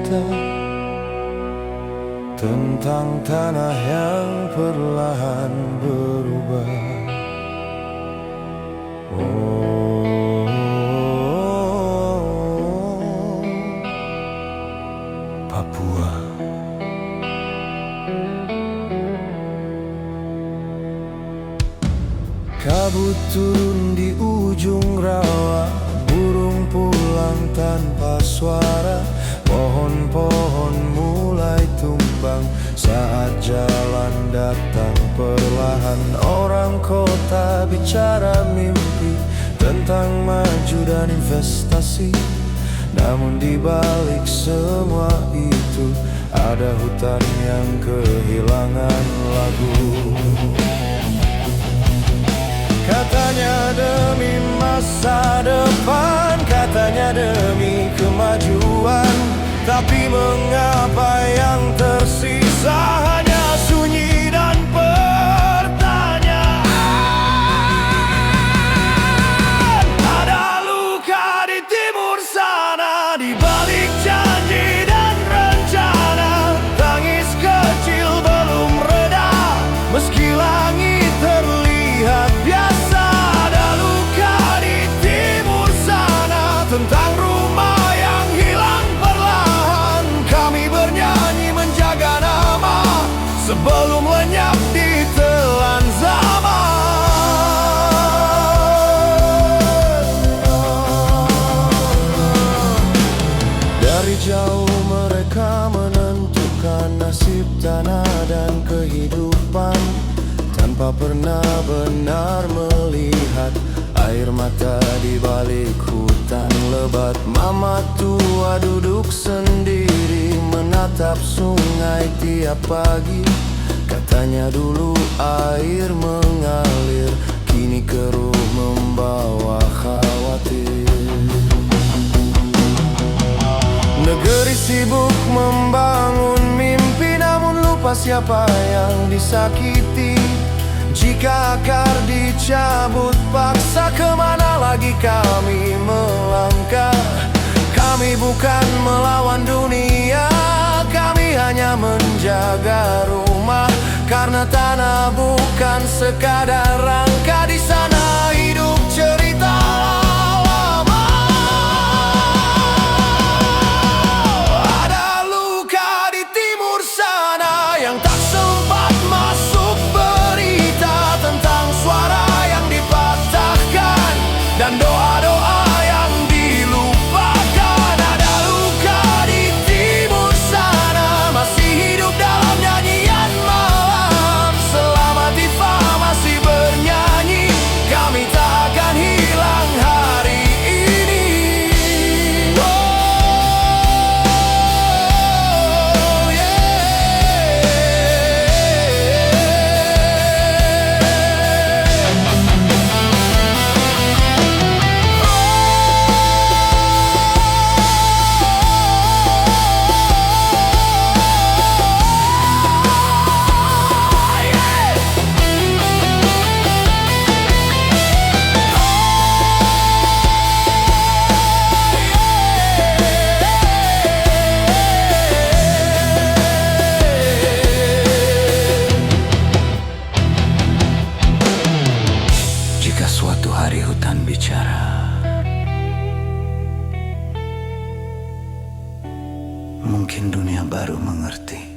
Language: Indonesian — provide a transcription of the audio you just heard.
cerita tentang tanah yang perlahan berubah. Oh, Papua. Kabut turun di ujung rawa, burung pulang tanpa suara. Pohon-pohon mulai tumbang saat jalan datang perlahan. Orang kota bicara mimpi tentang maju dan investasi. Namun di balik semua itu ada hutan yang kehilangan lagu. Katanya demi masa depan, katanya demi kemajuan. Tapi mengapa yang tersisa hanya sunyi dan pertanyaan? Ada luka di timur sana, di balik janji dan rencana. Tangis kecil belum reda, meski langit terlihat biasa. Ada luka di timur sana tentang rumah yang hilang perlahan. Kami bernyanyi menjaga nama sebelum lenyap di telan zaman. Dari jauh mereka menentukan nasib tanah dan kehidupan, tanpa pernah benar melihat air mata di balik hutan lebat. Mama tua duduk sendiri menatap sungai tiap pagi. Katanya dulu air mengalir, kini keruh membawa khawatir. Negeri sibuk membangun mimpi, namun lupa siapa yang disakiti. Jika akar dicabut paksa, kemana lagi kami melangkah? Kami bukan melawan dunia, kami hanya menjaga rumah. Karena tanah bukan sekadar rangka, di sana hidup cerita lama. Ada luka di timur sana yang tak sempat masuk berita, tentang suara yang dipatahkan dan doa-doa yang dilupakan. Ada luka di timur sana, masih hidup dalam nyanyian malam. Selama Tifa masih bernyanyi, kami tak akan hilang hari ini. Oh, yeah. Jika suatu hari hutan bicara, mungkin dunia baru mengerti.